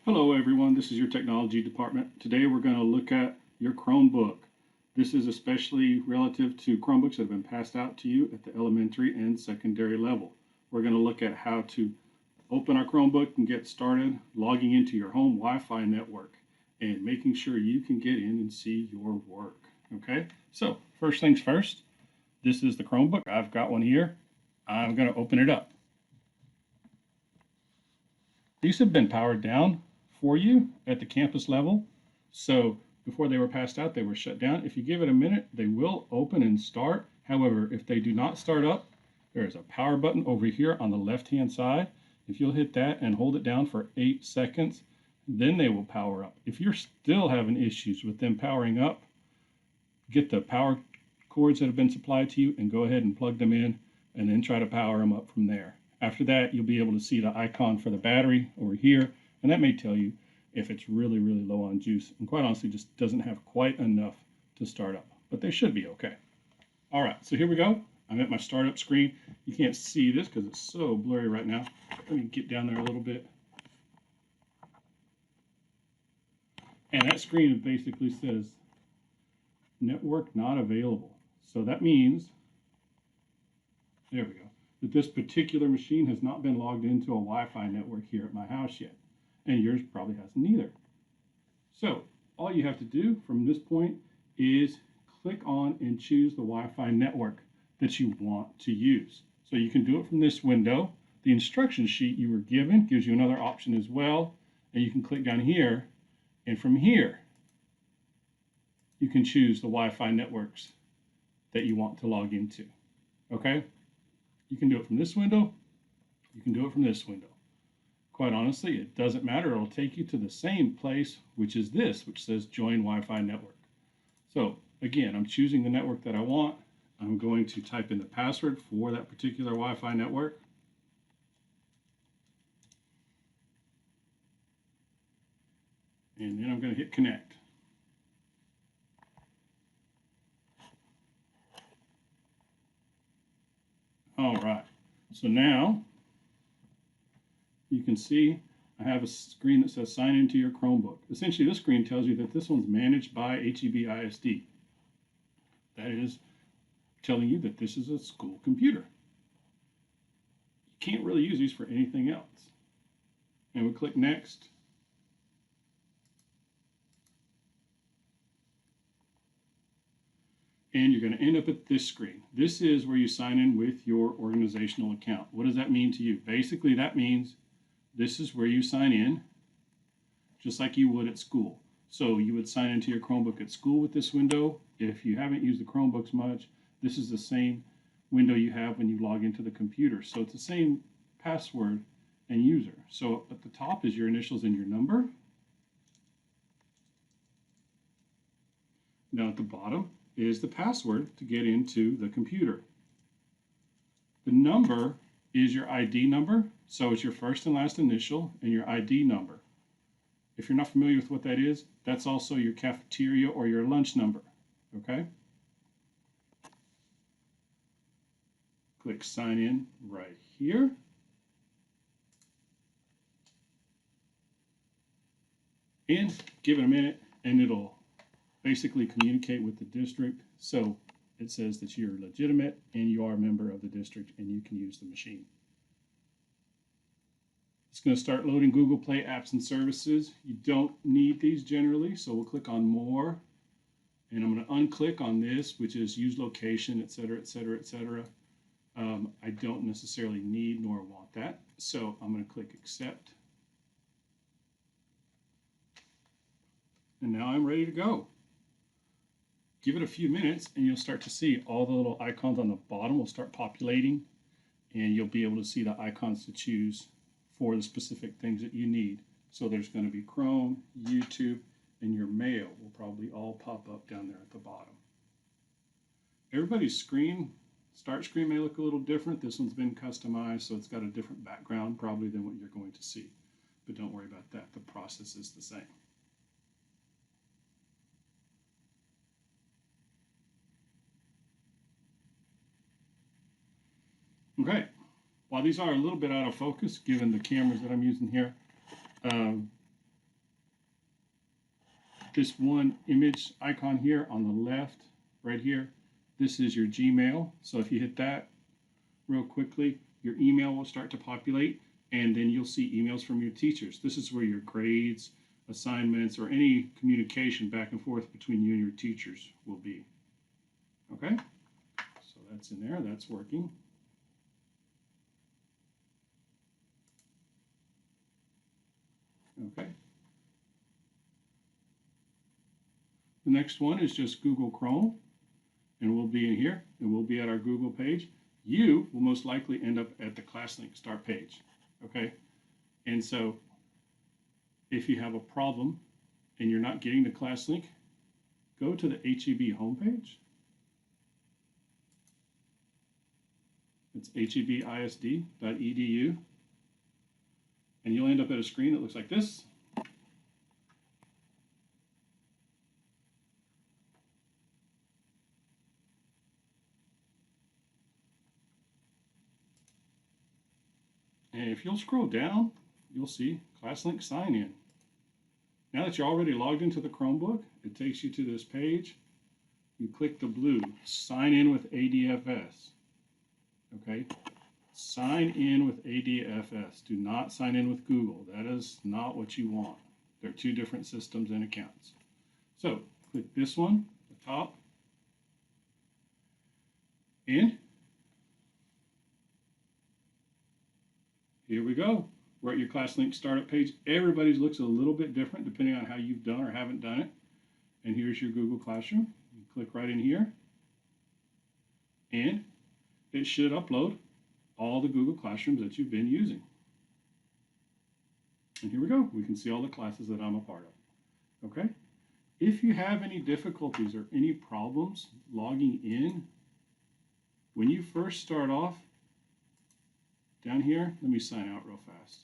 Hello everyone, this is your technology department. Today we're going to look at your Chromebook. This is especially relative to Chromebooks that have been passed out to you at the elementary and secondary level. We're going to look at how to open our Chromebook and get started logging into your home Wi-Fi network and making sure you can get in and see your work. Okay, so first things first, this is the Chromebook. I've got one here. I'm going to open it up. These have been powered down for you at the campus level. So before they were passed out, they were shut down. If you give it a minute, they will open and start. However, if they do not start up, there is a power button over here on the left-hand side. If you'll hit that and hold it down for 8 seconds, then they will power up. If you're still having issues with them powering up, get the power cords that have been supplied to you and go ahead and plug them in and then try to power them up from there. After that, you'll be able to see the icon for the battery over here, and that may tell you if it's really, really low on juice, and quite honestly just doesn't have quite enough to start up, but they should be okay. All right, so here we go. I'm at my startup screen. You can't see this because it's so blurry right now. Let me get down there a little bit. And that screen basically says network not available. So that means, there we go, that this particular machine has not been logged into a Wi-Fi network here at my house yet. And yours probably hasn't either. So all you have to do from this point is click on and choose the Wi-Fi network that you want to use. So you can do it from this window. The instruction sheet you were given gives you another option as well. And you can click down here, and from here, you can choose the Wi-Fi networks that you want to log into. Okay? You can do it from this window. You can do it from this window. Quite honestly, it doesn't matter. It'll take you to the same place, which is this, which says Join Wi-Fi Network. So again, I'm choosing the network that I want. I'm going to type in the password for that particular Wi-Fi network. And then I'm going to hit connect. All right, so now you can see I have a screen that says sign into your Chromebook. Essentially, this screen tells you that this one's managed by HEB ISD. That is telling you that this is a school computer. You can't really use these for anything else. And we click next. And you're going to end up at this screen. This is where you sign in with your organizational account. What does that mean to you? Basically, that means this is where you sign in, just like you would at school. So you would sign into your Chromebook at school with this window. If you haven't used the Chromebooks much, this is the same window you have when you log into the computer. So it's the same password and user. So at the top is your initials and your number. Now at the bottom is the password to get into the computer. The number is your ID number, so it's your first and last initial and your ID number. If you're not familiar with what that is, that's also your cafeteria or your lunch number, okay? Click sign in right here. And give it a minute and it'll basically communicate with the district. So it says that you're legitimate and you are a member of the district and you can use the machine. It's going to start loading Google Play apps and services. You don't need these generally, so we'll click on more. And I'm going to unclick on this, which is use location, etc., etc., etc. I don't necessarily need nor want that, so I'm going to click accept. And now I'm ready to go. Give it a few minutes and you'll start to see all the little icons on the bottom will start populating, and you'll be able to see the icons to choose for the specific things that you need. So there's going to be Chrome, YouTube, and your mail will probably all pop up down there at the bottom. Everybody's start screen may look a little different. This one's been customized, so it's got a different background probably than what you're going to see. But don't worry about that. The process is the same. Okay, while these are a little bit out of focus, given the cameras that I'm using here, This one image icon here on the left, right here, this is your Gmail. So if you hit that real quickly, your email will start to populate, and then you'll see emails from your teachers. This is where your grades, assignments, or any communication back and forth between you and your teachers will be. Okay? So that's in there, that's working. Okay. The next one is just Google Chrome, and we'll be in here, and we'll be at our Google page. You will most likely end up at the ClassLink start page, okay? And so if you have a problem and you're not getting the ClassLink, go to the HEB homepage. It's hebisd.edu, and you'll end up at a screen that looks like this. And if you'll scroll down, you'll see ClassLink sign in. Now that you're already logged into the Chromebook, it takes you to this page. You click the blue, sign in with ADFS. Okay? Sign in with ADFS. Do not sign in with Google. That is not what you want. They're two different systems and accounts. So, click this one, the top, and here we go. We're at your ClassLink startup page. Everybody's looks a little bit different depending on how you've done or haven't done it. And here's your Google Classroom. You click right in here, and it should upload all the Google Classrooms that you've been using. And here we go. We can see all the classes that I'm a part of. Okay? If you have any difficulties or any problems logging in, when you first start off, down here, let me sign out real fast.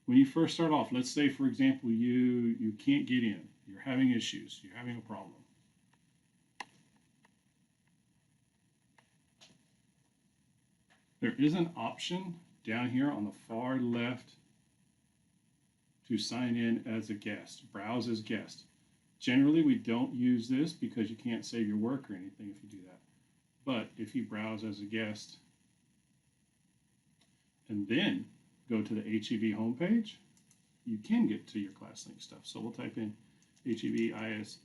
When you first start off, let's say, for example, you can't get in. You're having issues. You're having a problem. There is an option down here on the far left to sign in as a guest, browse as guest. Generally, we don't use this because you can't save your work or anything if you do that. But if you browse as a guest and then go to the HEB homepage, you can get to your ClassLink stuff. So we'll type in hebisd.edu.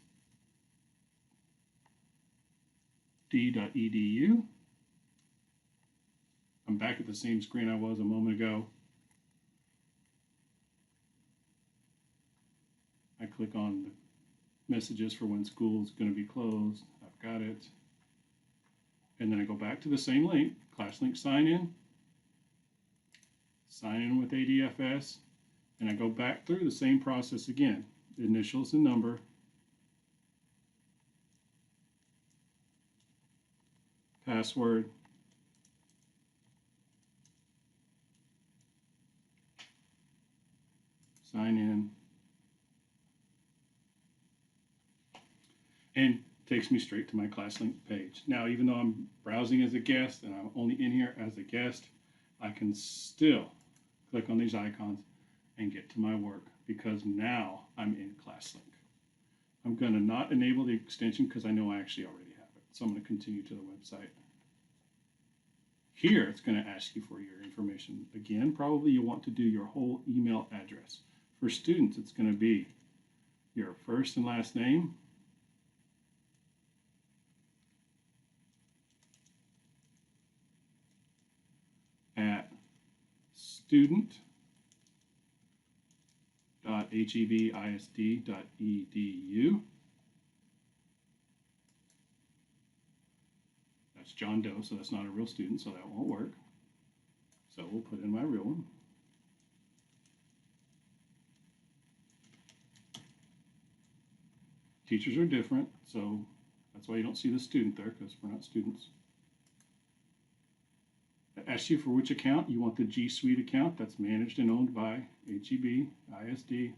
I'm back at the same screen I was a moment ago. I click on the messages for when school is going to be closed. I've got it. And then I go back to the same link, ClassLink sign in with ADFS, and I go back through the same process again. Initials and number, password, sign in, and takes me straight to my ClassLink page. Now, even though I'm browsing as a guest and I'm only in here as a guest, I can still click on these icons and get to my work because now I'm in ClassLink. I'm going to not enable the extension because I know I actually already have it. So I'm going to continue to the website. Here, it's going to ask you for your information. Again, probably you want to do your whole email address. For students, it's going to be your first and last name, at student.hebisd.edu. That's John Doe, so that's not a real student, so that won't work. So we'll put in my real one. Teachers are different, so that's why you don't see the student there, because we're not students. It asks you for which account. You want the G Suite account that's managed and owned by HEB ISD.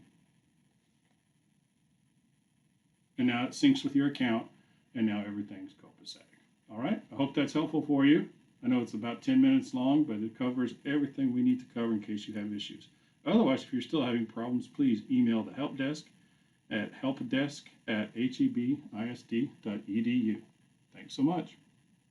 And now it syncs with your account, and now everything's copacetic. All right, I hope that's helpful for you. I know it's about 10 minutes long, but it covers everything we need to cover in case you have issues. Otherwise, if you're still having problems, please email the help desk at helpdesk@hebisd.edu. Thanks so much.